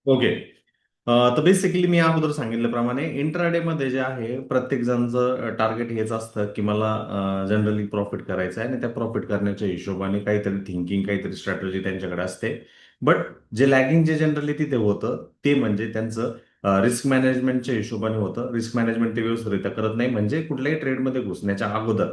Okay. तर basically मी अगोदर सांगितल्याप्रमाणे इंट्राडे मध्ये जे आहे प्रत्येक जणांचं टार्गेट हेच असतं की मला जनरली प्रॉफिट करायचं आहे आणि त्या प्रॉफिट करण्याच्या हिशोबाने काहीतरी थिंकिंग काहीतरी स्ट्रॅटेजी त्यांच्याकडे असते. बट जे लॅगिंग जे जनरली तिथे होतं ते म्हणजे त्यांचं रिस्क मॅनेजमेंटच्या हिशोबाने होतं. रिस्क मॅनेजमेंट ते व्यवस्थितरित्या करत नाही, म्हणजे कुठल्याही ट्रेडमध्ये घुसण्याच्या अगोदर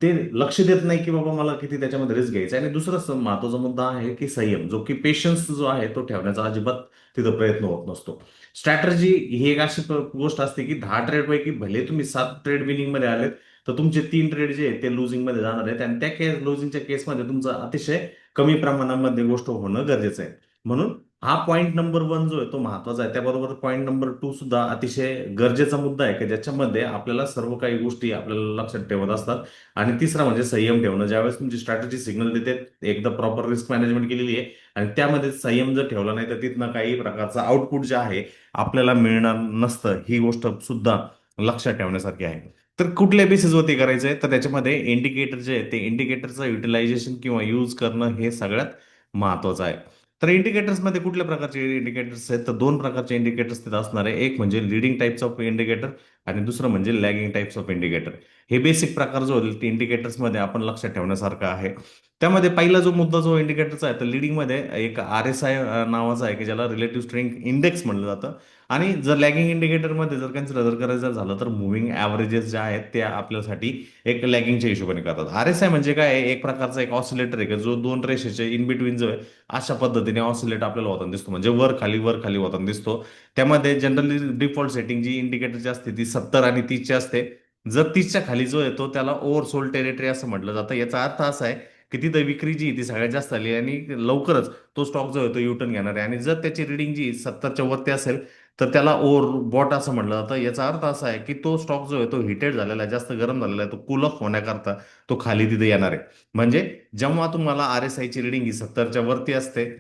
ते लक्ष देत नाही की बाबा मला किती त्याच्यामध्ये रिस्क घ्यायचा आहे. आणि दुसरा महत्वाचा मुद्दा आहे की संयम, जो की पेशन्स जो आहे तो ठेवण्याचा अजिबात तिथं प्रयत्न होत नसतो. स्ट्रॅटर्जी ही एक अशी गोष्ट असते की 10 ट्रेड पैकी भले तुम्ही 7 ट्रेड विनिंग मध्ये आलेत, तर तुमचे 3 ट्रेड जे आहेत ते लुझिंग मध्ये जाणार आहेत आणि त्या लुझिंगच्या केसमध्ये तुमचं अतिशय कमी प्रमाणामध्ये गोष्ट होणं गरजेचं आहे. म्हणून हा पॉईंट नंबर 1 जो आहे तो महत्वाचा आहे. त्याबरोबर पॉईंट नंबर 2 सुद्धा अतिशय गरजेचा मुद्दा आहे की ज्याच्यामध्ये आपल्याला सर्व काही गोष्टी आपल्याला लक्षात ठेवत असतात. आणि तिसरा म्हणजे संयम ठेवणं. ज्यावेळेस तुमची स्ट्रॅटेजी सिग्नल देते एकदा प्रॉपर रिस्क मॅनेजमेंट केलेली आहे आणि त्यामध्ये संयम जर ठेवला नाही तर तिथनं काही प्रकारचं आउटपुट जे आहे आपल्याला मिळणार नसतं. ही गोष्ट सुद्धा लक्षात ठेवण्यासारखी आहे. तर कुठल्या बेसिसवरती करायचं आहे, तर त्याच्यामध्ये इंडिकेटर जे आहे ते इंडिकेटरचं युटिलायझेशन किंवा यूज करणं हे सगळ्यात महत्वाचं आहे. तर इंडिकेटर्समध्ये कुठल्या प्रकारचे इंडिकेटर्स आहेत, तर 2 प्रकारचे इंडिकेटर्स तिथे असणार आहे. एक म्हणजे लिडिंग टाइप्स ऑफ इंडिकेटर आणि दुसरं म्हणजे लॅगिंग टाइप्स ऑफ इंडिकेटर. हे बेसिक प्रकार जो होईल ते इंडिकेटर्समध्ये आपण लक्षात ठेवण्यासारखं आहे. त्यामध्ये पहिला जो मुद्दा जो इंडिकेटरचा आहे तर लिडिंग मध्ये एक RSI नावाचा आहे की ज्याला रिलेटिव्ह स्ट्रेंथ इंडेक्स म्हणलं जातं. आणि जर लॅगिंग इंडिकेटरमध्ये जर कन्सिडर करायचं झालं तर मुव्हिंग ॲव्हरेजेस जे आहेत ते आपल्यासाठी एक लॅगिंगच्या हिशोबाने करतात. RSI म्हणजे काय आहे, एक प्रकारचा एक ऑसिलेटर आहे की जो दोन रेषेचे इन बिटवीन जो आहे अशा पद्धतीने ऑसिलेट आपल्याला होताना दिसतो, म्हणजे वर खाली होताना दिसतो. त्यामध्ये जनरली डिफॉल्ट सेटिंग जी इंडिकेटरची असते ती 70 आणि 30ची असते. जर 30च्या खाली जो येतो त्याला ओव्हरसोल्ड टेरिटरी असं म्हटलं जातं. याचा अर्थ असा आहे की तिथं विक्री जी आहे ती सगळ्यात जास्त आली आणि लवकरच तो स्टॉक जो आहे तो युटर्न घेणार आहे. आणि जर त्याची रिडिंग जी 70च्या वरती असेल तर त्याला ओव्हर बॉट असं म्हटलं जातं. याचा अर्थ असा आहे की तो स्टॉक जो आहे तो हिटेड झालेला आहे, जास्त गरम झालेला आहे, तो कूल ऑफ होण्याकरता तो खाली तिथे येणार आहे. म्हणजे जेव्हा तुम्हाला RSI ची रिडिंग ही 70च्या वरती असते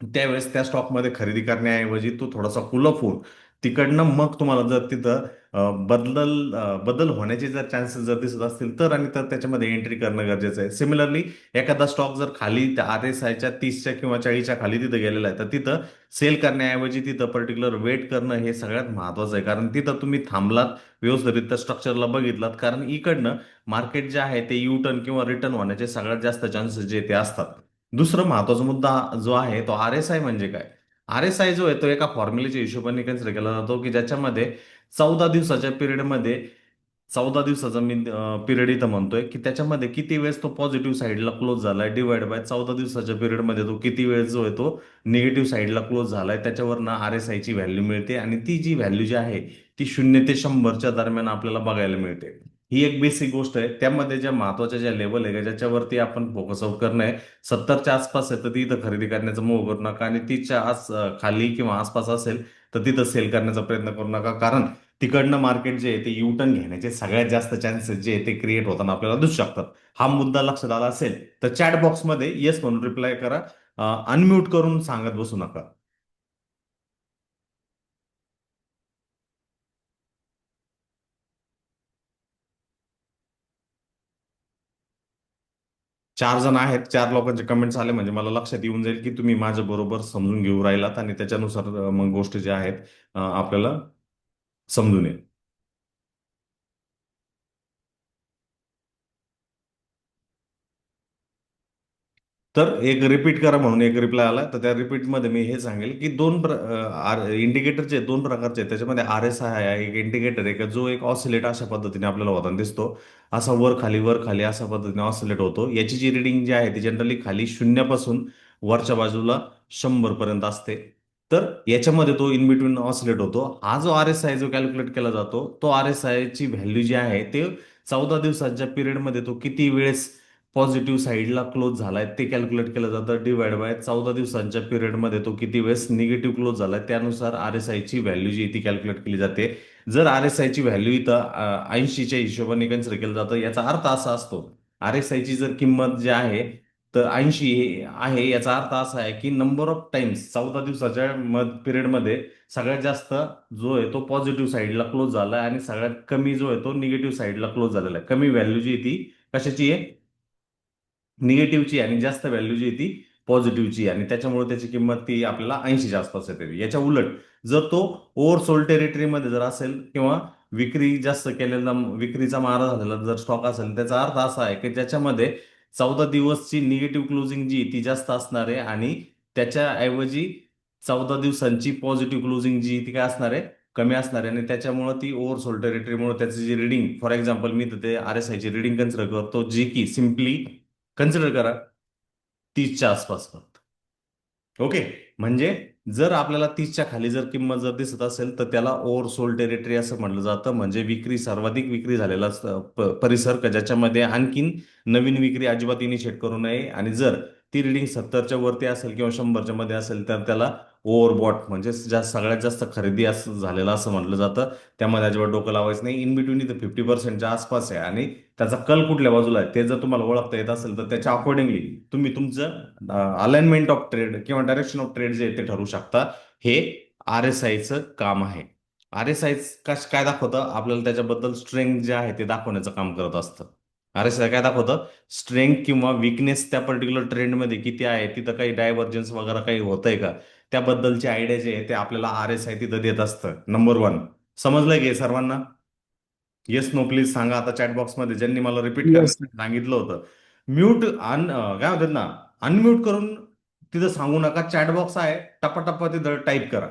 त्यावेळेस त्या स्टॉकमध्ये खरेदी करण्याऐवजी तो थोडासा कूल ऑफ होऊन तिकडनं मग तुम्हाला जर तिथं बदल होण्याचे जर चान्सेस जर दिसत असतील तर आणि तर त्याच्यामध्ये एंट्री करणं गरजेचं आहे. सिमिलरली एखादा स्टॉक जर खाली त्या RSIच्या 30च्या किंवा 40च्या खाली तिथं गेलेला आहे तर तिथं सेल करण्याऐवजी तिथं पर्टिक्युलर वेट करणं हे सगळ्यात महत्वाचं आहे. कारण तिथं तुम्ही थांबलात, व्यवस्थित स्ट्रक्चरला बघितलात, कारण इकडनं मार्केट जे आहे ते यू टर्न किंवा रिटर्न होण्याचे सगळ्यात जास्त चान्सेस जे ते असतात. दुसरं महत्वाचा मुद्दा जो आहे तो RSI म्हणजे काय. RSI जो आहे तो एका फॉर्म्युलेच्या हिशोबाने कन्सिडर केला जातो की ज्याच्यामध्ये 14 दिवसाच्या पिरियडमध्ये 14 दिवसाचा मी पिरियड इथं म्हणतोय की त्याच्यामध्ये किती वेळेस तो पॉझिटिव्ह साईडला क्लोज झालाय डिवाइड बाय 14 दिवसाच्या पिरियडमध्ये तो किती वेळेस जो आहे तो निगेटिव्ह साईडला क्लोज झालाय, त्याच्यावरनं RSI ची व्हॅल्यू मिळते. आणि ती जी व्हॅल्यू जी आहे ती 0 ते 100च्या दरम्यान आपल्याला बघायला मिळते. ही एक बेसिक गोष्ट आहे. त्यामध्ये ज्या महत्वाच्या ज्या लेवल आहे का ज्याच्यावरती आपण फोकस आउट करणं आहे, 70च्या आसपास आहे तर तिथं खरेदी करण्याचा मोह करू नका. आणि 30च्या खाली किंवा आसपास असेल तर तिथं सेल करण्याचा प्रयत्न करू नका. कारण तिकडनं मार्केट जे आहे ते युटर्न घेण्याचे सगळ्यात जास्त चान्सेस जे आहे ते क्रिएट होताना आपल्याला दिसू शकतात. हा मुद्दा लक्षात आला असेल तर चॅट बॉक्समध्ये येस म्हणून रिप्लाय करा. अनम्यूट करून सांगत बसू नका. 4 जण आहेत, 4 लोकांचे कमेंट्स आले म्हणजे मला लक्षात येऊन जाईल की तुम्ही माझ्या बरोबर समजून घेऊ राहिलात आणि त्याच्यानुसार मग गोष्टी ज्या आहेत आपल्याला समजून येईल. तर एक रिपीट करा म्हणून एक रिप्लाय आला, तर त्या रिपीटमध्ये मी हे सांगेल की इंडिकेटरचे 2 प्रकारचे आहेत. त्याच्यामध्ये RSI आहे एक इंडिकेटर आहे का जो एक ऑसिलेट अशा पद्धतीने आपल्याला होताना दिसतो. असा वर खाली अशा पद्धतीने ऑसिलेट होतो. याची जी रिडिंग जी आहे ती जनरली खाली शून्यापासून वरच्या बाजूला 100 पर्यंत असते. तर याच्यामध्ये तो इन बिटवीन ऑसिलेट होतो. हा जो RSI जो कॅल्क्युलेट केला जातो तो RSI ची व्हॅल्यू जी आहे ते 14 दिवसाच्या पिरियडमध्ये तो किती वेळेस पॉझिटिव्ह साईडला क्लोज झालाय ते कॅल्क्युलेट केलं जातं डिवाइड बाय 14 दिवसांच्या पिरियडमध्ये तो किती वेळेस निगेटिव्ह क्लोज झालाय त्यानुसार RSI ची व्हॅल्यू जी आहे ती कॅल्क्युलेट केली जाते. जर RSI ची व्हॅल्यू इथं 80च्या हिशोबाने कन्सिडर केलं जातं, याचा अर्थ असा असतो RSI ची जर किंमत जी आहे तर 80 आहे, याचा अर्थ असा आहे की नंबर ऑफ टाइम्स 14 दिवसाच्या पिरियडमध्ये सगळ्यात जास्त जो आहे तो पॉझिटिव्ह साईडला क्लोज झाला आणि सगळ्यात कमी जो आहे तो निगेटिव्ह साईडला क्लोज झालेला आहे. कमी व्हॅल्यू जी आहे ती कशाची आहे, निगेटिव्हची, आणि जास्त व्हॅल्यू जी आहे ती पॉझिटिव्हची आणि त्याच्यामुळे त्याची किंमत ती आपल्याला 80च्या आसपास येते. याच्या उलट जर तो ओव्हरसोल्ड टेरिटरीमध्ये जर असेल किंवा विक्री जास्त केलेला विक्रीचा मारा झालेला जर स्टॉक असेल, त्याचा अर्थ असा आहे की ज्याच्यामध्ये 14 दिवसची निगेटिव्ह क्लोजिंग जी ती जास्त असणार आहे आणि त्याच्याऐवजी 14 दिवसांची पॉझिटिव्ह क्लोजिंग जी ती काय असणार आहे, कमी असणार आहे आणि त्याच्यामुळे ती ओव्हरसोल्ड टेरिटरीमुळे त्याची जी रिडिंग, फॉर एक्झाम्पल मी तर ते RSI ची रिडिंग कन्सिडर करतो जी की सिम्पली कन्सिडर करा 30च्या आसपास फक्त. ओके. म्हणजे जर आपल्याला 30च्या खाली जर किंमत जर दिसत असेल तर त्याला ओव्हरसोल्ड टेरिटरी असं म्हटलं जातं. म्हणजे सर्वाधिक विक्री झालेला परिसर का ज्याच्यामध्ये आणखीन नवीन विक्री अजिबात इनिशिएट करू नये आणि जर ती रिडिंग 70च्या वरती असेल किंवा 100च्या मध्ये असेल तर त्याला ओव्हरबॉट म्हणजे सगळ्यात जास्त खरेदी असं झालेलं असं म्हटलं जातं. त्यामध्ये अजिबात डोकं लावायचं नाही. इन बिटवीन इथं 50%च्या आसपास आहे आणि त्याचा कल कुठल्या बाजूला आहे ते जर तुम्हाला ओळखता येत असेल तर त्याच्या अकॉर्डिंगली तुम्ही तुमचं अलाइनमेंट ऑफ ट्रेड किंवा डायरेक्शन ऑफ ट्रेड जे आहे ते ठरवू शकता. हे RSIचं काम आहे. RSI काय दाखवतं आपल्याला, त्याच्याबद्दल स्ट्रेंथ जे आहे ते दाखवण्याचं काम करत असतं. RSI काय दाखवतं, स्ट्रेंथ किंवा विकनेस त्या पर्टिक्युलर ट्रेंडमध्ये किती आहे, तिथं काही डायव्हर्जन्स वगैरे काही होतंय का, त्याबद्दलची आयडिया जे आहे ते आपल्याला RSI तिथं देत असतं. Number one. समजलंय की सर्वांना? येस नो प्लीज सांगा आता चॅट बॉक्समध्ये ज्यांनी मला रिपीट येस. करण्यासाठी सांगितलं होतं. म्यूट काय म्हणतात ना, अनम्यूट करून तिथं सांगू नका. चॅट बॉक्स आहे, टप्पा तिथं टाईप करा.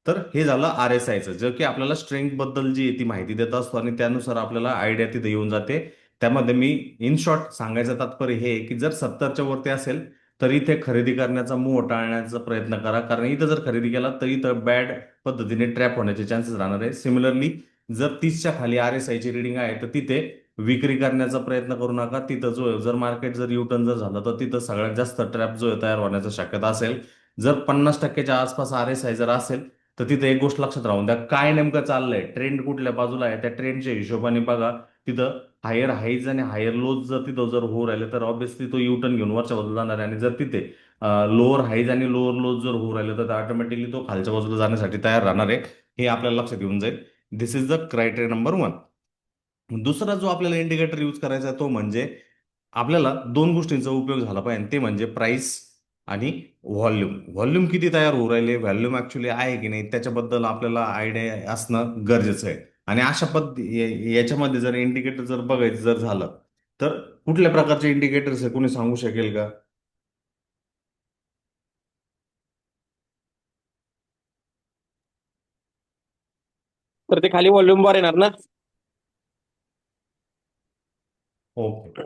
तर हे झालं RSIचं, जे की आपल्याला स्ट्रेंथ बद्दल जी आहे ती माहिती देत असतो आणि त्यानुसार आपल्याला आयडिया तिथे येऊन जाते. त्यामध्ये मी इन शॉर्ट सांगायचं तात्पर्य हे आहे की जर 70च्या वरती असेल तर इथे खरेदी करण्याचा मोह टाळण्याचा प्रयत्न करा, कारण इथं जर खरेदी केला तर इथं बॅड पद्धतीने ट्रॅप होण्याचे चान्सेस राहणार आहे. सिमिलरली जर 30च्या खाली RSIची रिडिंग आहे तर तिथे विक्री करण्याचा प्रयत्न करू नका. तिथं जो जर मार्केट जर युटर्न जर झालं तर तिथं सगळ्यात जास्त ट्रॅप जो आहे तयार होण्याची शक्यता असेल. जर 50%च्या आसपास RSI जर असेल तर तिथे एक गोष्ट लक्षात राहून द्या, काय नेमकं चाललंय, ट्रेंड कुठल्या बाजूला आहे, त्या ट्रेंडच्या हिशोबाने बघा. तिथं हायर हाईज आणि हायर लोज जर तिथं जर होऊ राहिले तर ऑब्व्हियसली तो युटर्न घेऊन वरच्या बाजूला जाणार आहे आणि जर तिथे लोअर हाईज आणि लोअर लोज जर होऊ राहिले तर ऑटोमॅटिकली तो खालच्या बाजूला जाण्यासाठी तयार राहणार आहे. हे आपल्याला लक्षात येऊन जाईल. This is the criteria number one. दुसरा जो आपल्याला इंडिकेटर यूज करायचा आहे तो म्हणजे आपल्याला दोन गोष्टींचा उपयोग झाला पाहिजे, ते म्हणजे प्राइस आणि व्हॉल्यूम. व्हॉल्यूम किती तयार होऊ राहिले, व्हॉल्यूम ऍक्च्युली आहे की नाही, त्याच्याबद्दल आपल्याला आयडिया असणं गरजेचं आहे. आणि अशा याच्यामध्ये जर इंडिकेटर जर बघायचं जर झालं तर कुठल्या प्रकारचे इंडिकेटर्स आहे, कोणी सांगू शकेल का? तर ते खाली व्हॉल्यूम बार येणार ना. ओके.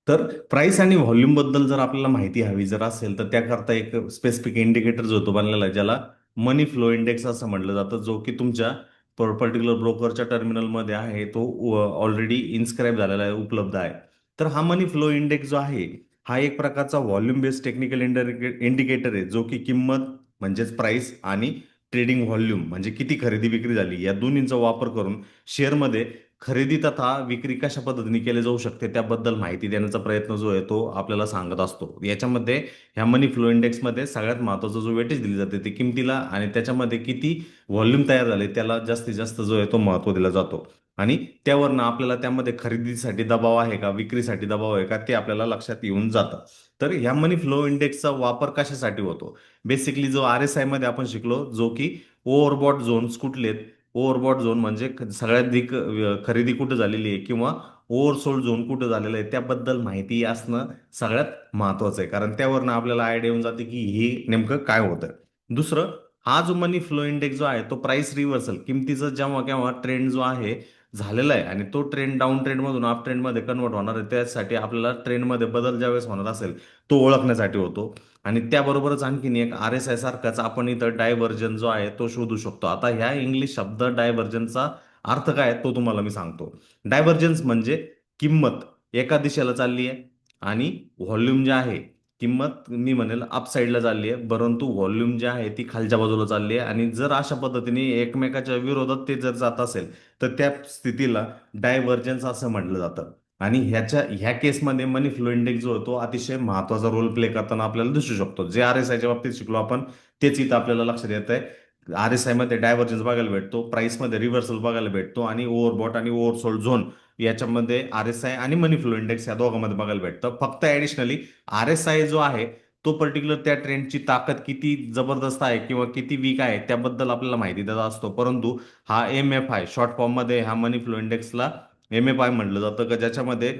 तर प्राइस आणि व्हॉल्यूम बद्दल जर आपल्याला माहिती हवी जर असेल तर त्याकरता एक स्पेसिफिक इंडिकेटर जो होतो बनलेला आहे, ज्याला मनी फ्लो इंडेक्स असं म्हटलं जातं, जो की तुमच्या पर्टिक्युलर ब्रोकरच्या टर्मिनलमध्ये आहे, तो ऑलरेडी इन्स्क्राईब झालेला आहे, उपलब्ध आहे. तर हा मनी फ्लो इंडेक्स जो आहे हा एक प्रकारचा व्हॉल्यूम बेस्ड टेक्निकल इंडिकेटर आहे, जो की किंमत म्हणजेच प्राइस आणि ट्रेडिंग व्हॉल्यूम म्हणजे किती खरेदी विक्री झाली या दोन्हींचा वापर करून शेअरमध्ये खरेदी तथा विक्री कशा पद्धतीने केली जाऊ शकते त्याबद्दल माहिती देण्याचा प्रयत्न जो आहे तो आपल्याला सांगत असतो. याच्यामध्ये ह्या मनी फ्लो इंडेक्समध्ये सगळ्यात महत्त्वाचा जो वेटेज दिली जाते ते किमतीला आणि त्याच्यामध्ये किती व्हॉल्यूम तयार झाले त्याला जास्तीत जास्त जो आहे तो महत्त्व दिला जातो. आणि त्यावरनं आपल्याला त्यामध्ये खरेदीसाठी दबाव आहे का, विक्रीसाठी दबाव आहे का, ते आपल्याला लक्षात येऊन जातं. तर ह्या मनी फ्लो इंडेक्सचा वापर कशासाठी होतो? बेसिकली जो RSI मध्ये आपण शिकलो, जो की ओव्हरबॉट झोन्स कुठले आहेत, ओव्हरबॉट झोन म्हणजे सगळ्यात अधिक खरेदी कुठं झालेली आहे किंवा ओव्हरसोल्ड झोन कुठं झालेलं आहे त्याबद्दल माहिती असणं सगळ्यात महत्वाचं आहे, कारण त्यावरनं आपल्याला आयडिया येऊन जाते की हे नेमकं काय होतं. दुसरं, हा जो मनी फ्लो इंडेक्स जो आहे तो प्राइस रिव्हर्सल, किमतीचा जेव्हा केव्हा ट्रेंड जो आहे झालेला आहे आणि तो ट्रेंड डाऊन ट्रेंड मधून अप ट्रेंड मध्ये कन्वर्ट होणार आहे, त्यासाठी आपल्याला ट्रेंडमध्ये बदल ज्यावेळेस होणार असेल तो ओळखण्यासाठी होतो. आणि त्याबरोबरच आणखीन एक RSI सारखाच आपण इथं डायव्हर्जन जो आहे तो शोधू शकतो. आता ह्या इंग्लिश शब्द डायव्हर्जनचा अर्थ काय आहे तो तुम्हाला मी सांगतो. डायव्हर्जन्स म्हणजे किंमत एका दिशेला चालली आहे आणि व्हॉल्यूम जे आहे, किंमत मी म्हणेल अप साईडला चालली आहे, परंतु व्हॉल्यूम जे आहे ती खालच्या बाजूला चालली आहे. आणि जर अशा पद्धतीने एकमेकाच्या विरोधात ते जर जात असेल तर त्या स्थितीला डायव्हर्जन्स असं म्हटलं जातं. आणि ह्या केसमध्ये मनी फ्लो इंडेक्स जो होतो अतिशय महत्वाचा रोल प्ले करताना आपल्याला दिसू शकतो. जे RSIच्या बाबतीत शिकलो आपण तेच इथं आपल्याला लक्षात येत आहे. RSI मध्ये डायव्हर्जन्स बघायला भेटतो, प्राइसमध्ये रिव्हर्सल बघायला भेटतो आणि ओव्हरबॉट आणि ओव्हरसोल्ड झोन याच्यामध्ये RSI आणि मनी फ्लो इंडेक्स या दोघांमध्ये बघायला भेटतं. फक्त ऍडिशनली RSI जो आहे तो पर्टिक्युलर त्या ट्रेंडची ताकद किती जबरदस्त आहे किंवा किती वीक आहे त्याबद्दल आपल्याला माहिती देत असतो. परंतु हा MFI शॉर्ट फॉर्म मध्ये ह्या मनी फ्लो इंडेक्सला MFI म्हटलं जातं, का ज्याच्यामध्ये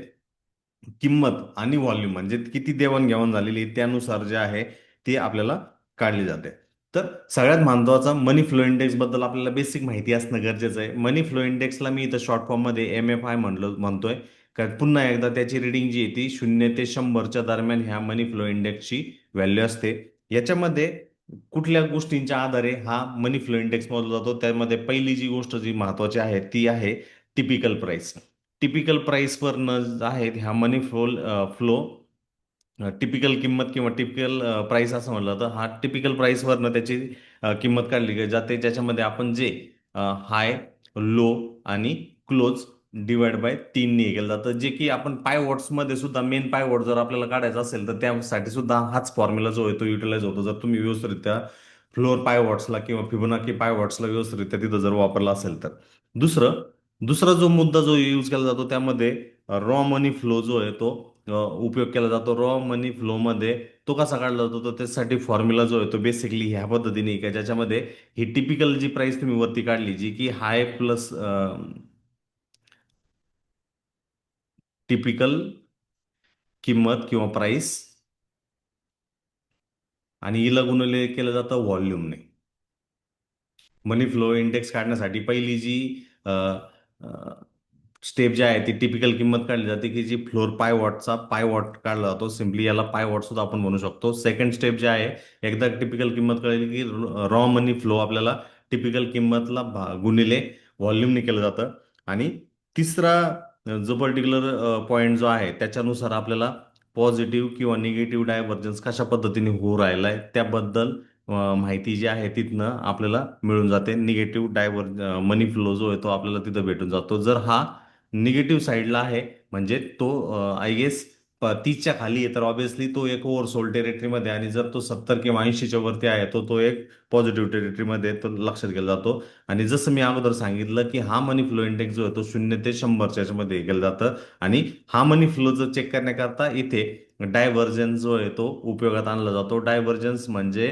किंमत आणि व्हॉल्यूम म्हणजे किती देवाणघेवाण झालेली आहे त्यानुसार जे आहे ते आपल्याला काढले जाते. तर सगळ्यात महत्त्वाचा मनी फ्लो इंडेक्स बद्दल आपल्याला बेसिक माहिती असणं गरजेचं आहे. मनी फ्लो इंडेक्सला मी इथं शॉर्ट फॉर्म मध्ये MFI म्हणतोय, कारण पुन्हा एकदा त्याची रिडिंग जी आहे ती 0 ते 100च्या दरम्यान ह्या मनी फ्लो इंडेक्सची व्हॅल्यू असते. याच्यामध्ये कुठल्या गोष्टींच्या आधारे हा मनी फ्लो इंडेक्स मोजला जातो, त्यामध्ये पहिली जी गोष्ट जी महत्वाची आहे ती आहे टिपिकल प्राइस. टिपिकल प्राइसवरनं आहेत ह्या मनी फ्लो टिपिकल किंमत किंवा टिपिकल प्राइस असं म्हटलं तर हा टिपिकल प्राइसवरनं त्याची किंमत काढली जाते, ज्याच्यामध्ये आपण जे हाय, लो आणि क्लोज डिवाइड बाय 3 केलं जातं, जे की आपण पाय मध्ये सुद्धा मेन पाय जर आपल्याला काढायचा असेल तर त्यासाठी सुद्धा हाच फॉर्म्युला जो आहे तो युटिलाइज होतो, जर तुम्ही व्यवस्थितरित्या फ्लोअर पाय वॉट्सला किंवा फिबोनाकी पाय वॉट्सला व्यवस्थितरित्या तिथं जर वापरला असेल तर. दुसरं दुसरा जो मुद्दा जो यूज केला जातो त्यामध्ये रॉ मनी फ्लो जो आहे तो उपयोग केला जातो. रॉ मनी फ्लो मध्ये तो कसा काढला जातो तर त्यासाठी फॉर्म्युला जो आहे तो बेसिकली ह्या पद्धतीने आहे, का ज्याच्यामध्ये ही टिपिकल जी प्राइस तुम्ही वरती काढली जी की हाय प्लस टिपिकल किंमत किंवा प्राइस आणि हिला गुणले केलं जातं व्हॉल्यूमने. मनी फ्लो इंडेक्स काढण्यासाठी पहिली जी स्टेप जी आहे ती टिपिकल किंमत काढली जाते, की जी फ्लोर पाय वॉटचा पाय वॉट काढला जातो. सिम्पली याला पाय वॉट सुद्धा आपण म्हणू शकतो. सेकंड स्टेप जे आहे, एकदा टिपिकल किंमत कळली की रॉ मनी फ्लो आपल्याला टिपिकल किंमतला गुणिले व्हॉल्यूमने केलं जातं. आणि तिसरा जो पर्टिक्युलर पॉईंट जो आहे त्याच्यानुसार आपल्याला पॉझिटिव्ह किंवा निगेटिव्ह डायव्हर्जन्स कशा पद्धतीने होऊ राहिलाय त्याबद्दल माहिती जी आहे तिथनं आपल्याला मिळून जाते. निगेटिव्ह मनी फ्लो जो आहे तो आपल्याला तिथं भेटून जातो. जर हा निगेटिव्ह साईडला आहे म्हणजे तो आय गेस 30च्या खाली आहे तर ऑब्व्हियसली तो एक ओव्हरसोल्ड टेरिटरीमध्ये, आणि जर तो 70 किंवा 80च्या वरती आहे तो तो एक पॉझिटिव्ह टेरिटरीमध्ये तो लक्षात केला जातो. आणि जसं मी अगोदर सांगितलं की हा मनी फ्लो इंडेक्स जो आहे तो 0 ते 100च्या मध्ये केलं जातं. आणि हा मनी फ्लो जर चेक करण्याकरता इथे डायव्हर्जन्स जो आहे तो उपयोगात आणला जातो. डायव्हर्जन्स म्हणजे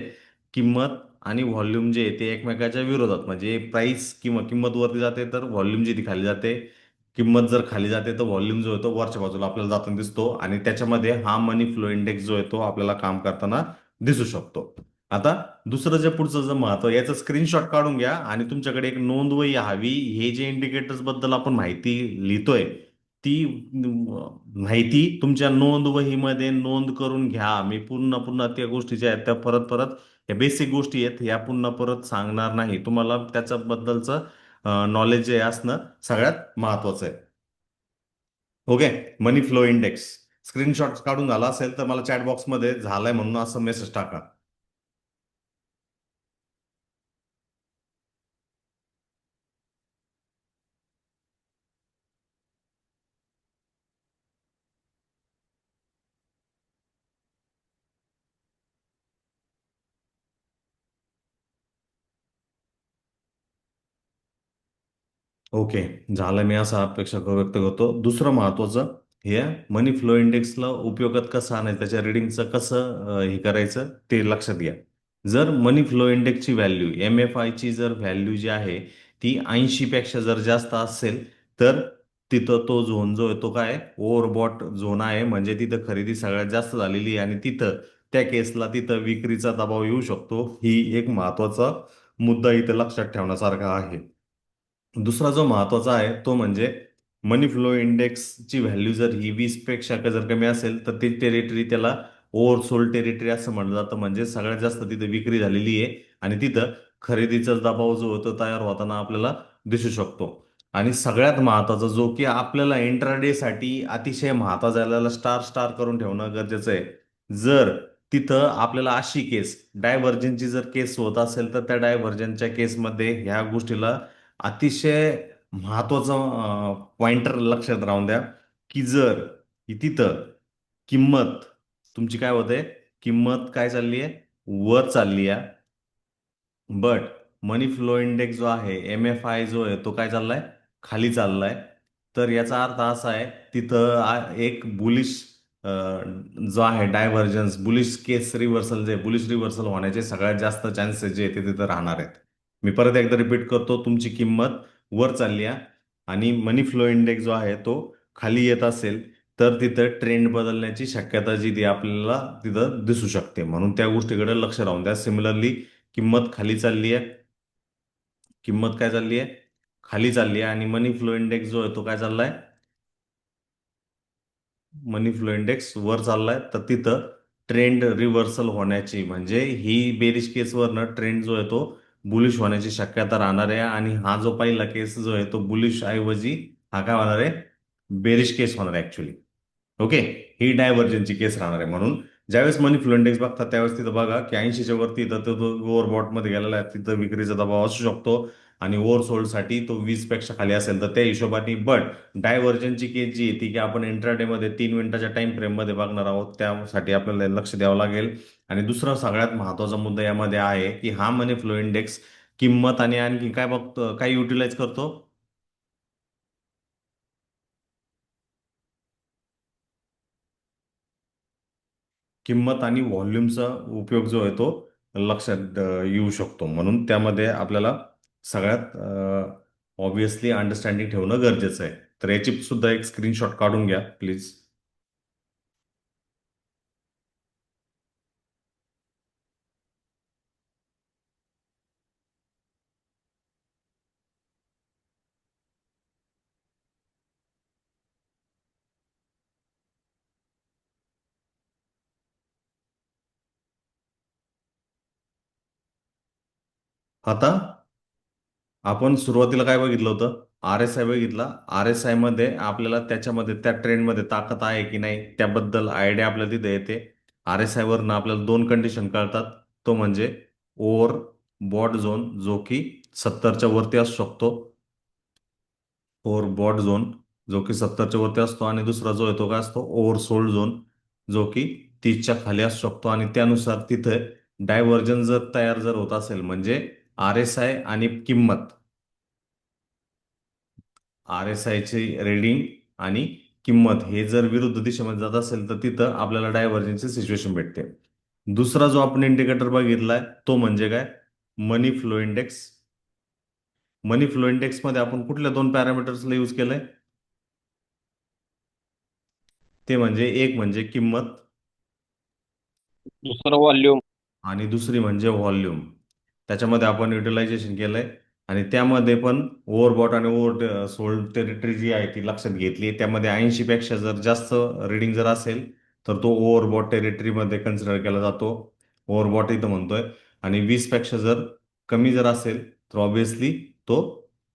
किंमत आणि व्हॉल्यूम जे आहे ते एकमेकाच्या विरोधात, म्हणजे प्राइस किंवा किंमत वरती जाते तर व्हॉल्यूम जी ती खाली जाते. किंमत जर खाली जाते तर व्हॉल्यूम जो आहे तो वरच्या बाजूला आपल्याला जाताना दिसतो, आणि त्याच्यामध्ये हा मनी फ्लो इंडेक्स जो आहे तो आपल्याला काम करताना दिसू शकतो. आता दुसरं जे पुढचं जे महत्व याचं स्क्रीनशॉट काढून घ्या आणि तुमच्याकडे एक नोंदवही हवी. हे जे इंडिकेटर्स बद्दल आपण माहिती लिहितोय ती माहिती तुमच्या नोंदवहीमध्ये नोंद करून घ्या. मी पुन्हा पुन्हा त्या गोष्टी ज्या आहेत त्या परत परत, या बेसिक गोष्टी आहेत या पुन्हा परत सांगणार नाही. तुम्हाला त्याच्याबद्दलचं नॉलेज जे असणं सगळ्यात महत्वाचं आहे. ओके. मनी फ्लो इंडेक्स स्क्रीनशॉट काढून झाला असेल तर मला चॅट बॉक्समध्ये झालाय म्हणून असं मेसेज टाका. ओके. झालं, मी असा अपेक्षा व्यक्त करतो. दुसरं महत्वाचं, हे मनी फ्लो इंडेक्सला उपयोगात कसं आणायचं, त्याच्या रिडिंगचं कसं हे करायचं ते लक्षात घ्या. जर मनी फ्लो इंडेक्सची व्हॅल्यू MFI ची जर व्हॅल्यू जी आहे ती 80 पेक्षा जर जास्त असेल तर तिथं तो झोन जो आहे तो काय ओव्हरबॉट झोन आहे, म्हणजे तिथं खरेदी सगळ्यात जास्त झालेली आहे आणि तिथं त्या केसला तिथं विक्रीचा दबाव येऊ शकतो. ही एक महत्वाचा मुद्दा इथं लक्षात ठेवण्यासारखा आहे. दुसरा जो महत्वाचा आहे तो म्हणजे मनी फ्लो इंडेक्सची व्हॅल्यू जर ही 20 पेक्षा जर कमी असेल तर ती टेरिटरी त्याला ओव्हरसोल्ड टेरिटरी असं म्हटलं जातं, म्हणजे सगळ्यात जास्त तिथे विक्री झालेली आहे आणि तिथं खरेदीचा दबाव जो होतो तयार होताना आपल्याला दिसू शकतो. आणि सगळ्यात महत्वाचा जो की आपल्याला इंट्राडे साठी अतिशय महत्वाचा झालेला स्टार स्टार करून ठेवणं गरजेचं आहे. जर तिथं आपल्याला अशी केस डायव्हर्जनची जर केस होत असेल तर त्या डायव्हर्जनच्या केसमध्ये ह्या गोष्टीला अतिशय महत्वाचा पॉइंटर लक्षात राहून द्या, की जर तिथं किंमत तुमची काय होते, किंमत काय चालली आहे वर चालली आहे, बट मनी फ्लो इंडेक्स जो आहे MFI जो आहे तो काय चाललाय खाली चाललाय. तर याचा अर्थ असा आहे, तिथं एक बुलिश जो आहे डायव्हर्जन्स, बुलिश केस रिव्हर्सल, जे बुलिश रिव्हर्सल होण्याचे सगळ्यात जास्त चान्सेस जे आहेत ते तिथं राहणार आहेत. मी परत एकदा रिपीट करतो, तुमची किंमत वर चालली आहे आणि मनी फ्लो इंडेक्स जो आहे तो खाली येत असेल, तर तिथं ट्रेंड बदलण्याची शक्यता जी ती आपल्याला तिथं दिसू शकते. म्हणून त्या गोष्टीकडे लक्ष राहून द्या. सिमिलरली किंमत खाली चालली आहे, किंमत काय चालली आहे, खाली चालली आहे, आणि मनी फ्लो इंडेक्स जो आहे तो काय चाललाय, मनी फ्लो इंडेक्स वर चाललाय. तर तिथं ट्रेंड रिव्हर्सल होण्याची, म्हणजे ही बेरिश केसवरनं ट्रेंड जो आहे तो बुलिश होण्याची शक्यता राहणार आहे. आणि हा जो पहिला केस जो आहे तो बुलिश ऐवजी हा काय होणार आहे, बेरिश केस होणार आहे ऍक्च्युली. ओके, ही डायव्हर्जनची केस राहणार आहे. म्हणून ज्यावेळेस मनी फ्लो इंडेक्स बघता त्यावेळेस तिथं बघा की 80च्या वरती इथं तो ओव्हरबॉट मध्ये गेलेला आहे, तिथं विक्रीचा दबाव असू शकतो. आणि ओव्हरसोल्ड साठी तो 20 पेक्षा खाली असेल तर त्या हिशोबाने. बट डायव्हर्जनची केस जी आहे ती की आपण इंट्राडे मध्ये 3 मिनिटाच्या टाइम फ्रेम मध्ये बघणार आहोत, त्यासाठी आपल्याला लक्ष द्यावं लागेल. आणि दुसरा सगळ्यात महत्वाचा मुद्दा यामध्ये आहे की हा मनी फ्लो इंडेक्स किंमत आणि आणखी काय बघतो, काय युटिलाइज करतो, किंमत आणि व्हॉल्यूमचा उपयोग जो आहे तो लक्षात येऊ शकतो. म्हणून त्यामध्ये आपल्याला सगळ्यात ऑब्विसली अंडरस्टँडिंग ठेवणं गरजेचं आहे. तर याची सुद्धा एक स्क्रीनशॉट काढून घ्या प्लीज. आता आपण सुरुवातीला काय बघितलं होतं, आर एस आय बघितला. आर एस आय मध्ये आपल्याला त्याच्यामध्ये त्या ट्रेंडमध्ये ताकद आहे की नाही त्याबद्दल आयडिया आपल्याला तिथे येते. आर एस आय वरनं आपल्याला दोन कंडिशन कळतात. तो म्हणजे ओव्हर बॉट झोन जो की 70च्या वरती असू शकतो, ओव्हर बॉट झोन जो की 70च्या वरती असतो. आणि दुसरा जो आहे तो काय असतो, ओव्हर सोल्ड झोन जो की 30च्या खाली असू शकतो. आणि त्यानुसार तिथे डायव्हर्जन जर तयार जर होत असेल, म्हणजे आर एस आय आणि किंमत, आर एस आयची रेडिंग आणि किंमत हे जर विरुद्ध दिशेमध्ये जात असेल तर तिथं आपल्याला डायव्हर्जनची सिच्युएशन भेटते. दुसरा जो आपण इंडिकेटर बघितलाय तो म्हणजे काय, मनी फ्लो इंडेक्स. मनी फ्लो इंडेक्स मध्ये आपण कुठल्या दोन पॅरामीटर्सला यूज केलंय, ते म्हणजे एक म्हणजे किंमत दुसरं व्हॉल्यूम. आणि दुसरी म्हणजे व्हॉल्यूम. त्याच्यामध्ये आपण युटिलायझेशन केलंय. आणि त्यामध्ये पण ओव्हरबॉट आणि ओव्हर सोल्ड टेरिटरी जी आहे ती लक्षात घेतली. त्यामध्ये 80 पेक्षा जर जास्त रिडिंग जर असेल तर तो ओव्हरबॉट टेरिटरीमध्ये कन्सिडर केला जातो, ओव्हरबॉट इथं म्हणतोय. आणि 20 पेक्षा जर कमी जर असेल तर ऑब्व्हियसली तो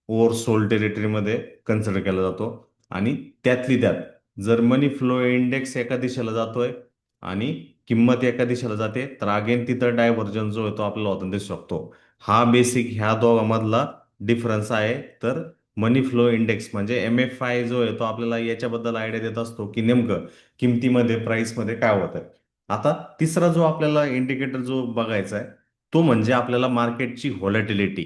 ओव्हर सोल्ड टेरिटरीमध्ये कन्सिडर केला जातो. आणि त्यातली त्यात जर मनी फ्लो इंडेक्स एका दिशेला जातोय आणि किंमत एका दिशेला जाते, तर अगेन तिथं डायव्हर्जन जो आहे तो आपल्याला होताना दिसू शकतो. हा बेसिक ह्या दोघांमधला डिफरन्स आहे. तर मनी फ्लो इंडेक्स म्हणजे एम एफ आय जो आहे तो आपल्याला याच्याबद्दल आयडिया देत असतो की नेमकं किमतीमध्ये प्राइसमध्ये काय होत आहे. आता तिसरा जो आपल्याला इंडिकेटर जो बघायचा आहे तो म्हणजे आपल्याला मार्केटची व्हॉलॅटिलिटी.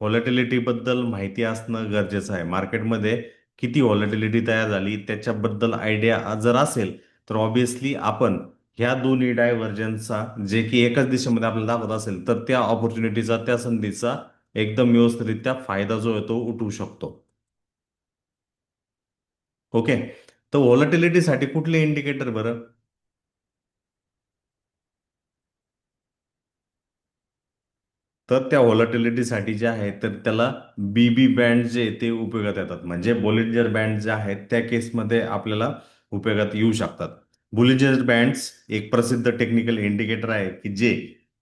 व्हॉलॅटिलिटी बद्दल माहिती असणं गरजेचं आहे. मार्केटमध्ये किती व्हॉलॅटिलिटी तयार झाली त्याच्याबद्दल आयडिया जर असेल तर ऑब्व्हियसली आपण ह्या दोन्ही डायव्हर्जनचा जे की एकाच दिशेमध्ये आपल्याला दाखवत असेल तर त्या ऑपॉर्च्युनिटीचा, त्या संधीचा एकदम व्यवस्थितरित्या फायदा जो आहे तो उठवू शकतो. ओके, तर व्हॉलॅटिलिटीसाठी कुठले इंडिकेटर बरं, तर त्या व्हॉलॅटिलिटीसाठी जे आहे तर त्याला बीबी बँड जे ते उपयोगात येतात. म्हणजे बोलिंजर बँड जे आहेत त्या केसमध्ये आपल्याला उपयोगात येऊ शकतात. बोलिंजर बँड्स एक प्रसिद्ध टेक्निकल इंडिकेटर आहे की जे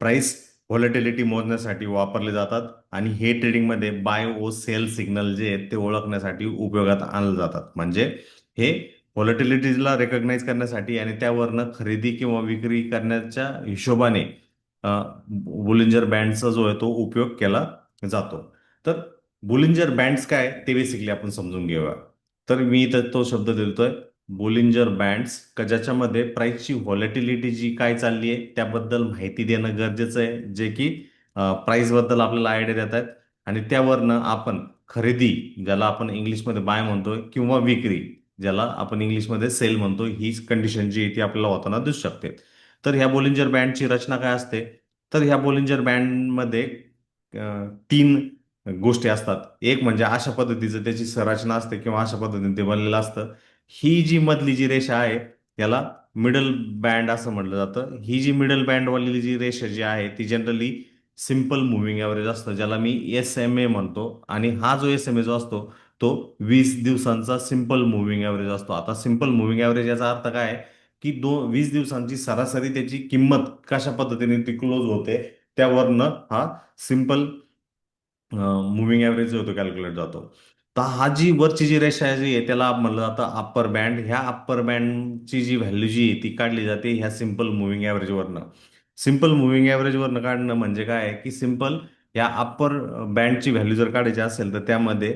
प्राइस व्हॉलॅटिलिटी मोजण्यासाठी वापरले जातात. आणि हे ट्रेडिंगमध्ये बाय ओ सेल सिग्नल जे आहेत ते ओळखण्यासाठी उपयोगात आणले जातात. म्हणजे हे व्हॉलॅटिलिटीला रेकग्नाइज करण्यासाठी आणि त्यावरनं खरेदी किंवा विक्री करण्याच्या हिशोबाने बुलिंजर बँडचा जो आहे तो उपयोग केला जातो. तर बुलिंजर बँड्स काय ते बेसिकली आपण समजून घेऊया. तर मी इथं तो शब्द देतोय, बुलिंजर बँड्स, का ज्याच्यामध्ये प्राइसची व्हॉलॅटिलिटी जी काय चालली आहे त्याबद्दल माहिती देणं गरजेचं आहे, जे की प्राइस बद्दल आपल्याला आयडिया देत आहेत. आणि त्यावरनं आपण खरेदी, ज्याला आपण इंग्लिशमध्ये बाय म्हणतोय, किंवा विक्री, ज्याला आपण इंग्लिशमध्ये सेल म्हणतो, ही कंडिशन जी आहे ती आपल्याला होताना दिसू शकते. तर ह्या बोलिंजर बँडची रचना काय असते? तर ह्या बोलिंजर बँडमध्ये तीन गोष्टी असतात. एक म्हणजे अशा पद्धतीचं त्याची संरचना असते किंवा अशा पद्धतीने ते बनलेलं असतं. ही जी मधली जी रेषा आहे याला मिडल बँड असं म्हटलं जातं. ही जी मिडल बँडवाली जी रेषा जी आहे ती जनरली सिम्पल मुव्हिंग ॲव्हरेज असतं, ज्याला मी SMA म्हणतो. आणि हा जो SMA जो असतो तो 20 दिवसांचा सिम्पल मुव्हिंग ॲव्हरेज असतो. आता सिम्पल मुव्हिंग ॲव्हरेज याचा अर्थ काय आहे की 20 दिवसांची सरासरी त्याची किंमत कशा पद्धतीने ती क्लोज होते त्यावरनं हा सिम्पल मुव्हिंग ॲव्हरेज जो होतो कॅल्क्युलेट जातो. तर हा जी वरची जी रेषा जी आहे त्याला म्हणलं जातं अप्पर बँड. ह्या अप्पर बँडची जी व्हॅल्यू जी आहे ती काढली जाते ह्या सिम्पल मुव्हिंग ॲव्हरेजवरनं. सिम्पल मुव्हिंग ॲव्हरेजवरनं काढणं म्हणजे काय आहे की सिम्पल या अप्पर बँडची व्हॅल्यू जर काढायची असेल तर त्यामध्ये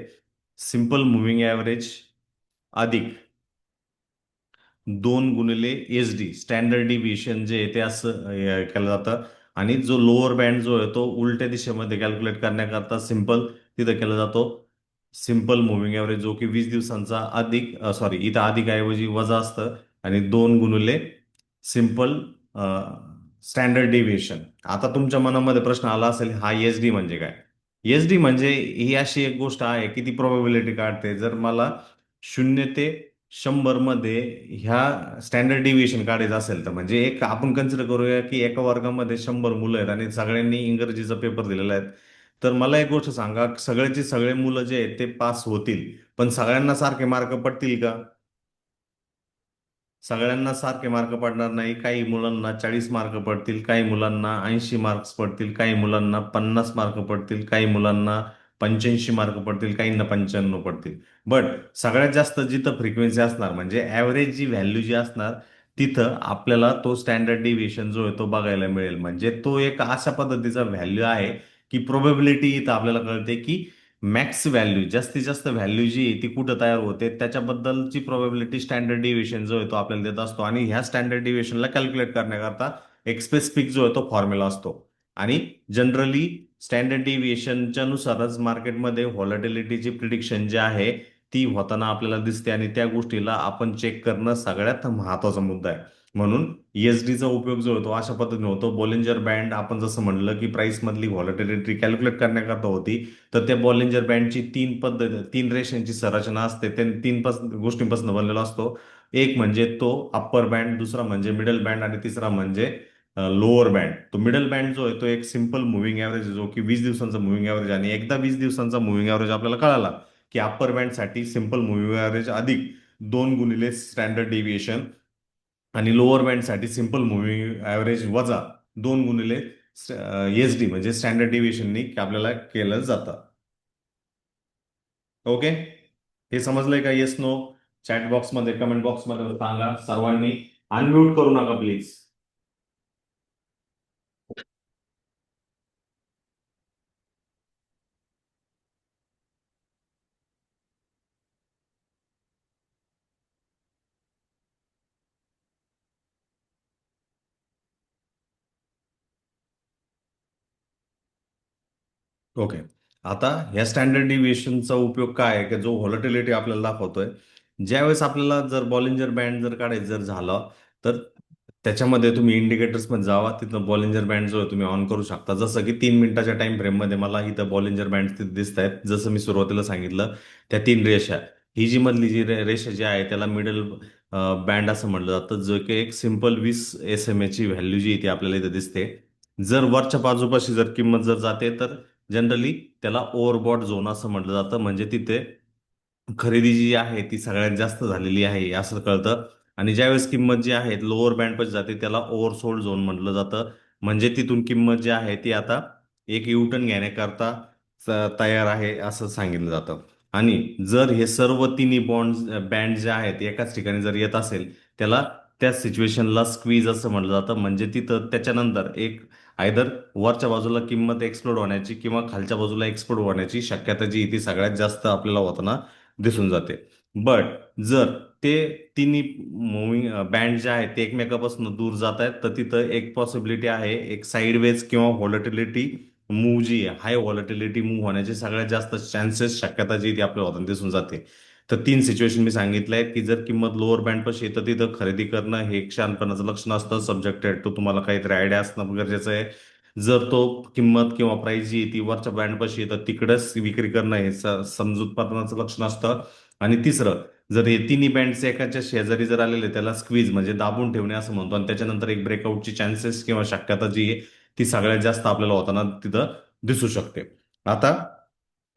सिम्पल मुव्हिंग ॲव्हरेज अधिक 2 गुणिले SD स्टँडर्ड डिव्हिएशन जे आहे ते असं केलं जातं. आणि जो लोअर बँड जो आहे तो उलट्या दिशेमध्ये कॅल्क्युलेट करण्याकरता सिम्पल तिथं केला जातो सिम्पल मुव्हिंग ॲव्हरेज, जो की 20 दिवसांचा अधिक, सॉरी, इथं अधिक ऐवजी वजा असतं. आणि 2 गुणिले सिम्पल स्टँडर्ड डिव्हिएशन. आता तुमच्या मनामध्ये प्रश्न आला असेल, हा SD म्हणजे काय? SD म्हणजे ही अशी एक गोष्ट आहे की ती प्रोबॅबिलिटी काढते. जर मला 0 ते 100 मध्ये ह्या स्टँडर्ड डिव्हिएशन काढायचं असेल तर, म्हणजे एक आपण कन्सिडर करूया की एका वर्गामध्ये 100 मुलं आहेत आणि सगळ्यांनी इंग्रजीचा पेपर दिलेला आहे. तर मला एक गोष्ट सांगा, सगळ्याची सगळे मुलं जे आहेत ते पास होतील, पण सगळ्यांना सारखे मार्क पडतील का? सगळ्यांना सारखे मार्क पडणार नाही. काही मुलांना 40 मार्क पडतील, काही मुलांना 80 मार्क्स पडतील, काही मुलांना 50 मार्क पडतील, काही मुलांना 85 मार्क पडतील, काहींना 95 पडतील. बट सगळ्यात जास्त जिथं फ्रिक्वेन्सी असणार म्हणजे ॲव्हरेज जी व्हॅल्यू जी असणार तिथं आपल्याला तो स्टँडर्ड डिव्हिएशन जो आहे तो बघायला मिळेल. म्हणजे तो एक अशा पद्धतीचा व्हॅल्यू आहे की प्रोबेबिलिटी इथं आपल्याला कळते की मॅक्स व्हॅल्यू, जास्तीत जास्त व्हॅल्यू जी आहे ती कुठं तयार होते त्याच्याबद्दलची प्रोबेबिलिटी स्टँडर्ड डिव्हिएशन जो आहे तो आपल्याला देत असतो. आणि ह्या स्टँडर्ड डिव्हिएशनला कॅल्क्युलेट करण्याकरता एक स्पेसिफिक जो आहे तो फॉर्म्युला असतो. आणि जनरली स्टँडर्ड डिव्हिएशनच्या नुसारच मार्केटमध्ये व्हॉलॅटिलिटीची प्रिडिक्शन जी आहे ती होताना आपल्याला दिसते, आणि त्या गोष्टीला आपण चेक करणं सगळ्यात महत्वाचा मुद्दा आहे. म्हणून ESDचा उपयोग जो होतो अशा पद्धतीने होतो. बॉलिंजर बँड आपण जसं म्हणलं की प्राइस मधली व्हॉलॅटिलिटी कॅल्क्युलेट करण्याकरता होती. तर त्या बॉलिंजर बँडची तीन रेषांची संरचना असते. त्या गोष्टींपासून बनलेला असतो. एक म्हणजे तो अप्पर बँड, दुसरा म्हणजे मिडल बँड, आणि तिसरा म्हणजे लोअर बँड. तो मिडल बँड जो आहे तो एक सिम्पल मुव्हिंग ॲव्हरेज जो की 20 दिवसांचा मुव्हिंग ॲव्हरेज. आणि एकदा 20 दिवसांचा मुव्हिंग ॲव्हरेज आपल्याला कळाला की अप्पर बँडसाठी सिम्पल मुव्हिंग ॲव्हरेज अधिक 2 गुणिले स्टँडर्ड डिव्हिएशन, आणि लोअर बँडसाठी सिम्पल मुव्हिंग ॲव्हरेज वजा 2 गुणिले SD म्हणजे स्टँडर्ड डिव्हिएशननी आपल्याला केलं जातं. ओके, हे समजलंय का? येस नो चॅट बॉक्समध्ये, कमेंट बॉक्समध्ये सांगा सर्वांनी. अनम्यूट करू नका प्लीज. ओके, आता ह्या स्टँडर्ड डिव्हिएशनचा उपयोग काय आहे की जो व्हॉलटिलिटी आपल्याला दाखवतोय, ज्यावेळेस आपल्याला जर बॉलिंजर बँड जर काढायचं जर झालं तर त्याच्यामध्ये तुम्ही इंडिकेटर्स मध्ये जावा, तिथं बॉलिंजर बँड जो आहे तुम्ही ऑन करू शकता. जसं की 3 मिनिटाच्या टाइम फ्रेममध्ये मला इथं बॉलिंजर बँड तिथे दिसत आहेत. जसं मी सुरुवातीला सांगितलं त्या तीन रेषा, ही जी मधली जी रेषा जी आहे त्याला मिडल बँड असं म्हटलं जातं, जो की एक सिम्पल 20 SMA ची व्हॅल्यू जी आहे ती आपल्याला इथं दिसते. जर वरच्या बाजूपाशी जर किंमत जर जाते तर जनरली त्याला ओव्हरबॉट झोन असं म्हटलं जातं. म्हणजे तिथे खरेदी जी आहे ती सगळ्यात जास्त झालेली आहे असं कळतं. आणि ज्यावेळेस किंमत जी आहे लोअर बँडपाशी जाते त्याला ओव्हरसोल्ड झोन म्हटलं जातं. म्हणजे तिथून किंमत जी आहे ती आता एक युटर्न घेण्याकरता तयार आहे असं सांगितलं जातं. आणि जर हे सर्व तिन्ही बँड जे आहेत एकाच ठिकाणी जर येत असेल त्याला त्या सिच्युएशनला स्क्वीज असं म्हटलं जातं. म्हणजे तिथं त्याच्यानंतर एक आयदर वरच्या बाजूला किंमत एक्सप्लोड होण्याची किंवा खालच्या बाजूला एक्सप्लोड होण्याची शक्यता जी आहे ती सगळ्यात जास्त आपल्याला होताना दिसून जाते. बट जर ते तिन्ही मुव्हिंग बँड जे आहेत ते एकमेकापासून दूर जात आहेत तर तिथं एक पॉसिबिलिटी आहे, एक साईडवेज किंवा व्हॉलटिलिटी मूव्ह जी आहे, हाय व्हॉलटिलिटी मूव्ह होण्याचे सगळ्यात जास्त चान्सेस, शक्यता जी ती आपल्या होताना दिसून जाते. तर 3 सिच्युएशन मी सांगितल्या आहेत, की जर किंमत लोअर बँडपाशी येतं तिथं खरेदी करणं हे एक शहाणपणाचं लक्षण असतं. सब्जेक्टेड टू तुम्हाला काहीतरी आयडिया असणं गरजेचं आहे. जर तो किंमत किंवा प्राइस जी आहे ती वरच्या बँडपाशी येतं तिकडंच विक्री करणं हे समजूतपणाचं लक्षण असतं. आणि तिसरं, जर हे तिन्ही बँड्स एकाच्या शेजारी जर आलेले त्याला स्क्वीज म्हणजे दाबून ठेवणे असं म्हणतो, आणि त्याच्यानंतर एक ब्रेकआउटची चान्सेस किंवा शक्यता जी आहे ती सगळ्यात जास्त आपल्याला होताना तिथं दिसू शकते. आता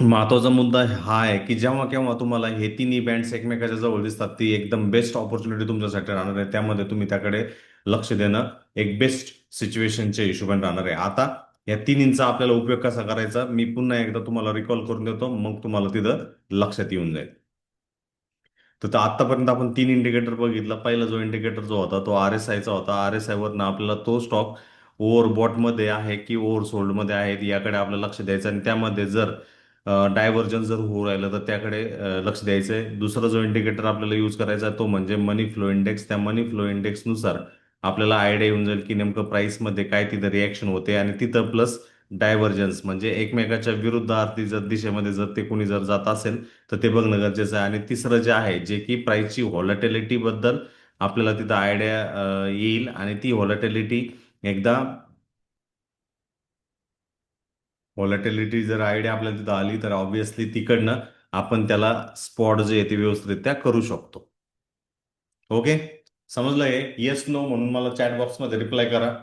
महत्वाचा मुद्दा हा आहे की जेव्हा केव्हा तुम्हाला हे तिन्ही बँड्स एकमेकाच्या जवळ दिसतात ती एकदम बेस्ट ऑपॉर्च्युनिटी तुमच्यासाठी राहणार आहे. त्यामध्ये तुम्ही त्याकडे लक्ष देणं एक बेस्ट सिच्युएशनच्या हिशोबाने राहणार आहे. आता या तिन्हींचा आपल्याला उपयोग कसा करायचा मी पुन्हा एकदा तुम्हाला रिकॉल करून देतो, मग तुम्हाला तिथं लक्षात येऊन जाईल. तर आतापर्यंत आपण 3 इंडिकेटर बघितला. पहिला जो इंडिकेटर जो होता तो RSIचा होता. RSI वरनं आपल्याला तो स्टॉक ओव्हर मध्ये आहे की ओव्हर सोल्ड मध्ये आहे याकडे आपलं लक्ष द्यायचं, आणि त्यामध्ये जर डायव्हर्जन जर होऊ राहिलं तर त्याकडे लक्ष द्यायचंय. दुसरा जो इंडिकेटर आपल्याला यूज करायचा आहे तो म्हणजे मनी फ्लो इंडेक्स. त्या मनी फ्लो इंडेक्सनुसार आपल्याला आयडिया येऊन जाईल की नेमकं प्राइसमध्ये काय तिथं रिॲक्शन होते, आणि तिथं प्लस डायव्हर्जन्स म्हणजे एकमेकाच्या विरुद्धार्थी जर दिशेमध्ये जर ते कोणी जर जात असेल तर ते बघणं गरजेचं आहे. आणि तिसरं जे आहे जे की प्राइसची व्हॉलॅटिलिटी बद्दल आपल्याला तिथं आयडिया येईल, आणि ती एकदा व्हॉलॅटिलिटी जर आयडिया आपल्याला तिथं आली तर ऑब्व्हियसली तिकडनं आपण त्याला स्पॉट जे आहे ते व्यवस्थितरित्या करू शकतो. ओके, समजलं हे? येस नो म्हणून मला चॅट बॉक्समध्ये रिप्लाय करा.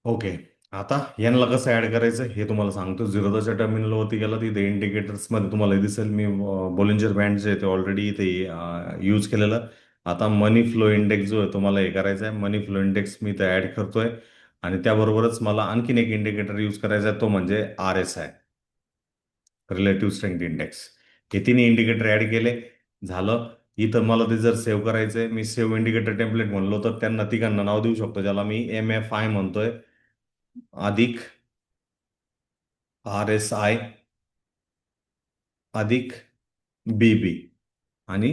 ओके, आता यांना कसं ऍड करायचं हे तुम्हाला सांगतो. झिरोदाच्या टर्मिनलवरती गेला तिथे इंडिकेटर्समध्ये तुम्हाला दिसेल मी बॉलिंजर बँड जे आहे ते ऑलरेडी इथे यूज केलेलं. आता मनी फ्लो इंडेक्स जो आहे तुम्हाला हे करायचा आहे. मनी फ्लो इंडेक्स मी इथे ऍड करतोय, आणि त्याबरोबरच मला आणखीन एक इंडिकेटर यूज करायचा आहे तो म्हणजे RSI, रिलेटिव्ह स्ट्रेंथ इंडेक्स. हे तिन्ही इंडिकेटर ऍड केले, झालं. इथं मला ते जर सेव्ह करायचंय, मी सेव्ह इंडिकेटर टेम्पलेट म्हणलो तर त्यांना तिघांना नाव देऊ शकतो, ज्याला मी MFI म्हणतोय, अधिक RSI अधिक BB, आणि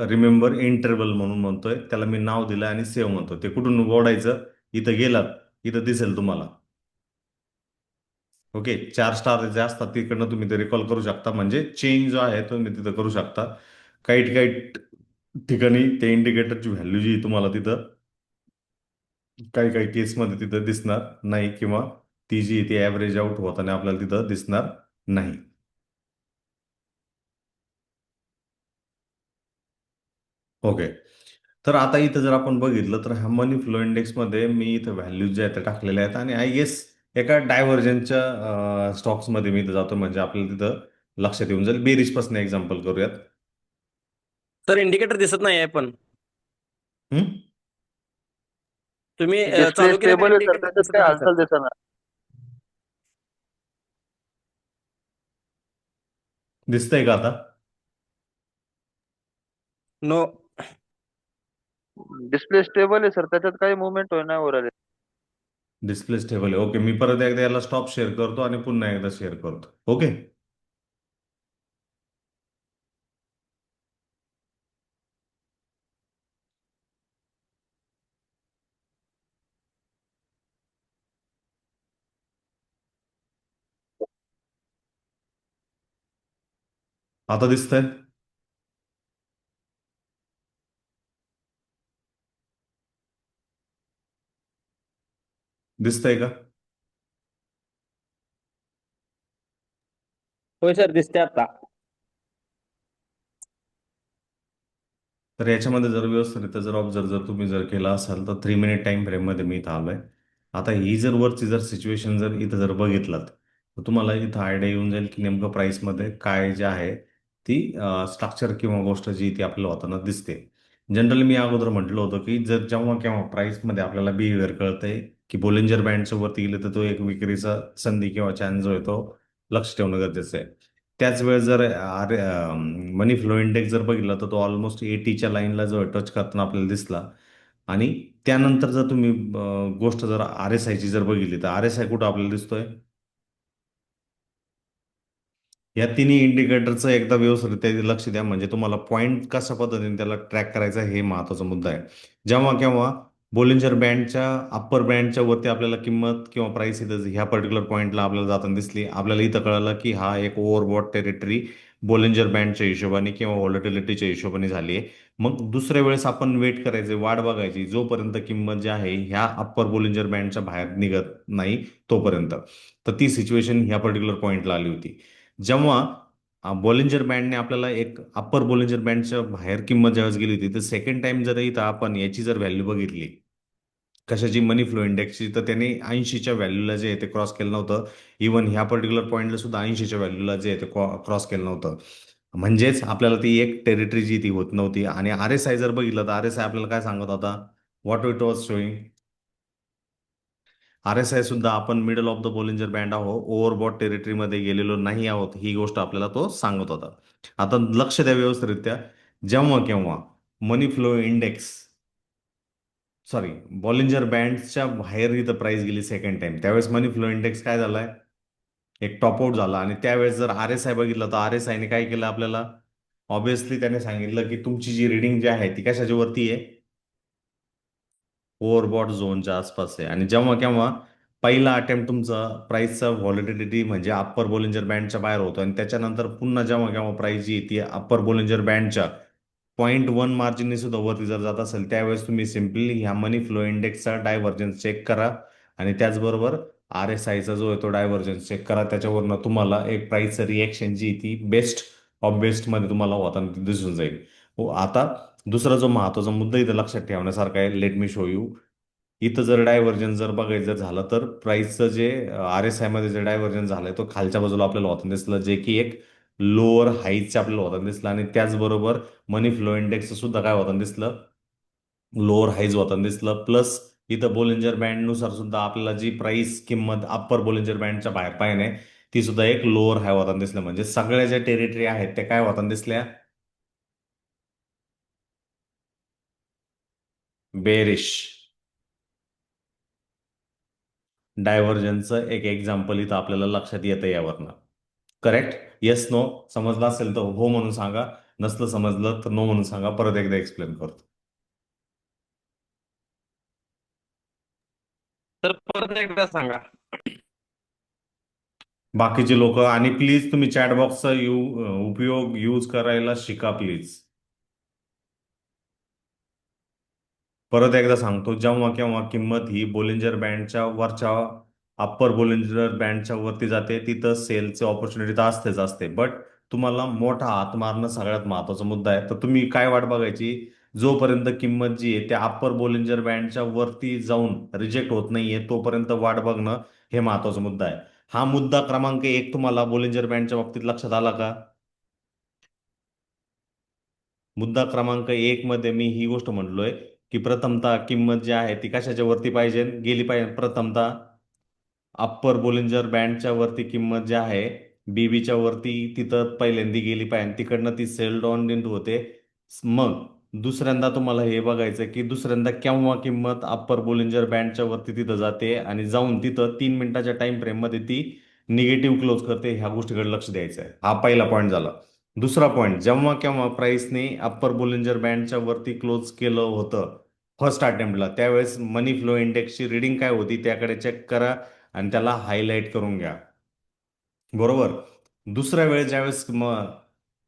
रिमेंबर इंटरवल म्हणून म्हणतोय, त्याला मी नाव दिलं आणि सेव्ह म्हणतो. ते कुठून उघडायचं? इथं गेलात, इथं दिसेल तुम्हाला. ओके, 4 स्टार जे असतात तिकडनं तुम्ही ते रिकॉल करू शकता, म्हणजे चेंज जो आहे तो तुम्ही तिथं करू शकता. काही काही ठिकाणी ते इंडिकेटरची व्हॅल्यू जी तुम्हाला तिथं काही काही केसमध्ये तिथं दिसणार नाही, किंवा ती जी ती ॲव्हरेज आउट होताना आपल्याला तिथं दिसणार नाही. ओके, तर आता इथं जर आपण बघितलं तर ह्या मनी फ्लो इंडेक्समध्ये मी इथं व्हॅल्यूज ज्या आहेत त्या टाकलेल्या आहेत, आणि आय गेस एका डायव्हर्जनच्या स्टॉक्समध्ये मी इथं जातो म्हणजे आपल्याला तिथं लक्षात येऊन जाईल. बेरिजपासून एक्झाम्पल करूयात. सर इंडिकेटर दिसत नाही आहे पण हम्म? तुम्ही डिस्प्ले चालू केल्यानंतर स्टेबल आहे सर, इंडिकेटर त्याच्यात दिसत काही नाही सर. हालचाल दिसेना. दिसतंय का आता? नो. डिस्प्ले स्टेबल आहे सर, त्याच्यात काही मुवमेंट होईना वर आले. डिस्प्ले स्टेबल आहे. ओके, मी परत एकदा याला स्टॉप शेअर करतो आणि पुन्हा एकदा शेअर करतो. ओके, आता दिसतंय? दिसतंय का? होय सर, दिसते आता. तर याच्यामध्ये जर व्यवस्थित जर ऑब्झर्व जर तुम्ही जर केला असाल तर 3 मिनिट टाइम फ्रेममध्ये मी इथं आलोय. आता ही जर वरची जर सिच्युएशन जर इथं जर बघितलात तर तुम्हाला इथं आयडिया येऊन जाईल की नेमकं प्राइसमध्ये काय जे आहे ती स्ट्रक्चर किंवा गोष्ट जी ती आपल्याला होताना दिसते. जनरली मी अगोदर म्हटलं होतं की जर जेव्हा केव्हा प्राइसमध्ये आपल्याला बिहेवियर कळतंय की बोलिंजर बँडच्या वरती गेले तर तो एक विक्रीचा संधी किंवा चान्स जो आहे तो लक्ष ठेवणं गरजेचं आहे. त्याच वेळेस जर मनी फ्लो इंडेक्स जर बघितला तर तो ऑलमोस्ट 80च्या लाईनला जो टच करताना आपल्याला दिसला. आणि त्यानंतर जर तुम्ही गोष्ट जर RSI ची जर बघितली तर RSI कुठं आपल्याला दिसतोय? या तिन्ही इंडिकेटरचं एकदा व्यवस्थितरित्या लक्ष द्या, म्हणजे तुम्हाला पॉईंट कशा पद्धतीने त्याला ट्रॅक करायचा हे महत्त्वाचा मुद्दा आहे. जेव्हा केव्हा बोलिंजर बँडच्या अप्पर बँडच्या वरती आपल्याला किंमत किंवा प्राइस इथं ह्या पर्टिक्युलर पॉईंटला आपल्याला जाताना दिसली, आपल्याला इथं कळलं की हा एक ओव्हरबॉट टेरिटरी बोलिंजर बँडच्या हिशोबाने किंवा व्हॉलटिलिटीच्या हिशोबाने झाली आहे. मग दुसऱ्या वेळेस आपण वेट करायचे, वाट बघायची, जोपर्यंत किंमत जी आहे ह्या अप्पर बोलिंजर बँडच्या बाहेर निघत नाही तोपर्यंत. तर ती सिच्युएशन ह्या पर्टिक्युलर पॉईंटला आली होती. जेव्हा बॉलिंजर बँडने आपल्याला एक अप्पर बॉलिंजर बँडच्या बाहेर किंमत ज्यावेळेस गेली होती, तर सेकंड टाइम जर इथं आपण याची जर व्हॅल्यू बघितली कशाची, मनी फ्लो इंडेक्सची, तर त्याने 80च्या व्हॅल्यूला जे आहे ते क्रॉस केलं नव्हतं. इव्हन ह्या पर्टिक्युलर पॉईंटला सुद्धा 80च्या व्हॅल्यूला जे आहे ते क्रॉस केलं नव्हतं. म्हणजेच आपल्याला ती एक टेरिटरी जी ती होत नव्हती. आणि आर एस आय जर बघितलं तर आर एस आय आपल्याला काय सांगत होता, what it was showing, R S I सुद्धा आपण middle of the Bollinger band आहोत, ओव्हरबॉट टेरिटरीमध्ये गेलेलो नाही आहोत, ही गोष्ट आपल्याला तो सांगत होता. आता लक्ष द्या व्यवस्थितरित्या, जेव्हा केव्हा मनी फ्लो इंडेक्स, सॉरी, बॉलिंजर बँडच्या बाहेर इथं प्राइस गेली सेकंड टाइम, त्यावेळेस मनी फ्लो इंडेक्स काय झालाय, एक टॉप आउट झाला. आणि त्यावेळेस जर आर एस आय बघितलं तर आर एस आयने काय केलं आपल्याला, ऑब्विसली त्याने सांगितलं की तुमची जी रिडिंग जी आहे ती कशाच्या वरती आहे, ओव्हरबॉट झोनच्या आसपास आहे. आणि जेव्हा केव्हा पहिला अटेम्प्ट तुमचा प्राइसचा व्हॉलिडिटी म्हणजे अप्पर बोलिंजर बँडच्या बाहेर होतो, आणि त्याच्यानंतर पुन्हा जेव्हा केव्हा प्राइस जी ती अप्पर बोलिंजर बँडच्या 0.1 मार्जिनने सुद्धा वरती जर जात असेल, त्यावेळेस तुम्ही सिम्पली ह्या मनी फ्लो इंडेक्सचा डायव्हर्जन्स चेक करा. आणि त्याचबरोबर आर एस आयचा जो आहे तो डायव्हर्जन्स चेक करा. त्याच्यावरनं तुम्हाला एक प्राइसचं रिएक्शन जी ती बेस्ट ऑफ बेस्टमध्ये तुम्हाला होताना दिसून जाईल. हो, आता दुसरा जो महत्वाचा मुद्दा इथं लक्षात ठेवण्यासारखा आहे, लेट मी शो यू. इथं जर डायव्हर्जन जर बघायचं जर झालं तर प्राइसचं जे आर एस आय मध्ये जे डायव्हर्जन झालंय तो खालच्या बाजूला आपल्याला होताना दिसलं, जे की एक लोअर हाईटचे आपल्याला होताना दिसलं. आणि त्याचबरोबर मनी फ्लो इंडेक्स सुद्धा काय होताना दिसलं, लोअर हाईज होताना दिसलं. प्लस इथं बोलिंजर बँडनुसार सुद्धा आपल्याला जी प्राइस किंमत अप्पर बोलिंजर बँडच्या बाहेर पाहिजे ती सुद्धा एक लोअर हाय होताना दिसलं. म्हणजे सगळ्या ज्या टेरिटरी आहेत त्या काय होताना दिसल्या, बेरिश. डायव्हर्जनचं एक एक्झाम्पल इथं आपल्याला लक्षात येतं यावरनं. करेक्ट? Yes no? समजलं असेल तर हो म्हणून सांगा, नसलं समजलं तर नो म्हणून सांगा. परत एकदा एक्सप्लेन करतो. तर परत एकदा सांगा. बाकीचे लोक, आणि प्लीज तुम्ही चॅट बॉक्सचा उपयोग यूज करायला शिका प्लीज. परत एकदा सांगतो, जेव्हा केव्हा किंमत ही बोलिंजर बँडच्या वरच्या अप्पर बोलिंजर बँडच्या वरती जाते, तिथं सेलचे ऑपॉर्च्युनिटी तर असतेच असते. बट तुम्हाला मोठा हात मारणं सगळ्यात महत्वाचा मुद्दा आहे. तर तुम्ही काय वाट बघायची, जोपर्यंत किंमत जी आहे त्या अप्पर बोलिंजर बँडच्या वरती जाऊन रिजेक्ट होत नाहीये तोपर्यंत वाट बघणं हे महत्वाचा मुद्दा आहे. हा मुद्दा क्रमांक 1 तुम्हाला बोलिंजर बँडच्या बाबतीत लक्षात आला का? मुद्दा क्रमांक 1 मध्ये मी ही गोष्ट म्हणलोय की प्रथमतः किंमत जी आहे ती कशाच्या वरती पाहिजे, गेली पाहिजे, प्रथमतः अप्पर बोलिंजर बँडच्या वरती किंमत जी आहे बीबीच्या वरती तिथं पहिल्यांदा गेली पाहिजे, तिकडनं ती सेल डाऊन इंटू होते. मग दुसऱ्यांदा तुम्हाला हे बघायचं की दुसऱ्यांदा केव्हा किंमत अप्पर बोलिंजर बँडच्या वरती तिथं जाते आणि जाऊन तिथं 3 मिनिटाच्या टाइम फ्रेम मध्ये ती निगेटिव्ह क्लोज करते. ह्या गोष्टीकडे लक्ष द्यायचं आहे. हा पहिला पॉईंट झाला. दुसरा पॉईंट, जेव्हा केव्हा प्राइसने अप्पर बोलिंजर बँडच्या वरती क्लोज केलं होतं फर्स्ट अटेम्प्टला, त्यावेळेस मनी फ्लो इंडेक्सची रिडिंग काय होती त्याकडे चेक करा आणि त्याला हायलाइट करून घ्या. बरोबर. दुसऱ्या वेळेस ज्यावेळेस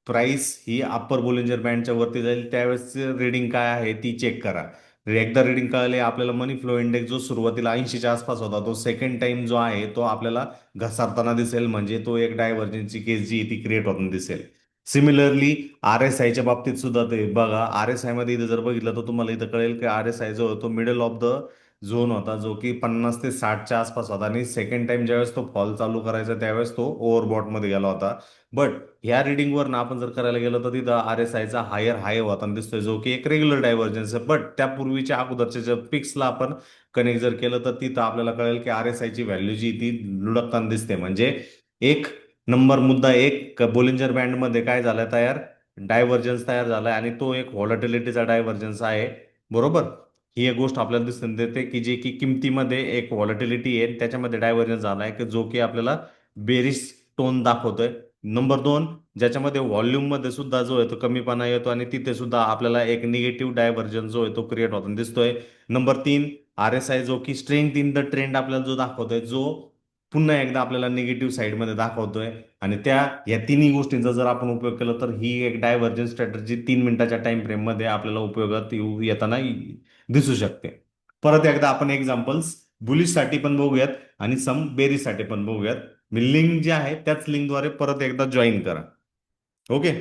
प्राइस ही अप्पर बोलिंजर बँडच्या वरती जाईल त्यावेळेस रिडिंग काय आहे ती चेक करा. एकदा रिडिंग कळले आपल्याला, मनी फ्लो इंडेक्स जो सुरुवातीला 80च्या आसपास होता तो सेकंड टाइम जो आहे तो आपल्याला घसरताना दिसेल, म्हणजे तो एक डायव्हर्जन्सची केस जी ती क्रिएट होताना दिसेल. सिमिलरली आर एस आयच्या बाबतीत सुद्धा ते बघा. आर एस आय मध्ये इथं जर बघितलं तर तुम्हाला इथं कळेल की आर एस आय जो होतो मिडल ऑफ द झोन होता, जो की 50 ते 60च्या आसपास होता. आणि सेकंड टाइम ज्यावेळेस तो फॉल चालू करायचा त्यावेळेस तो ओव्हरबॉट मध्ये गेला होता. बट ह्या रिडिंगवर आपण जर करायला गेलो तर तिथं आर एस आयचा हायर हाय होताना दिसतोय, जो की एक रेग्युलर डायव्हर्जन्स आहे. बट त्यापूर्वीच्या अगोदरच्या जर पिक्सला आपण कनेक्ट जर केलं तर तिथं आपल्याला कळेल की आर एस आयची व्हॅल्यू जी ती लुडकताना दिसते. म्हणजे एक नंबर मुद्दा, एक बोलिंजर बँड मध्ये काय झालाय तयार, डायव्हर्जन्स तयार झालाय आणि तो एक व्हॉलटिलिटीचा डायव्हर्जन्स आहे. बरोबर. ही एक गोष्ट आपल्याला दिसून देते की जे की किमतीमध्ये एक व्हॉलटिलिटी आहे त्याच्यामध्ये डायव्हर्जन्स झालाय की जो की आपल्याला बेरिश टोन दाखवतोय. नंबर 2, ज्याच्यामध्ये व्हॉल्यूममध्ये सुद्धा जो आहे तो कमीपणा येतो आणि तिथे सुद्धा आपल्याला एक निगेटिव्ह डायव्हर्जन जो आहे तो क्रिएट होताना दिसतोय. नंबर 3, RSI जो की स्ट्रेंथ इन द ट्रेंड आपल्याला जो दाखवतोय, जो पुन्हा एकदा आपल्याला निगेटिव्ह साईडमध्ये दाखवतोय. आणि या तिन्ही गोष्टींचा जर आपण उपयोग केला तर ही एक डायव्हर्जन स्ट्रॅटेजी 3 मिनिटाच्या टाइम फ्रेममध्ये आपल्याला उपयोगात येताना दिसू शकते. परत एकदा आपण एक्झाम्पल्स बुलिशसाठी पण बघूयात आणि सम बेरीजसाठी पण बघूयात. मी लिंक जी आहे त्याच लिंकद्वारे परत एकदा जॉईन करा. ओके.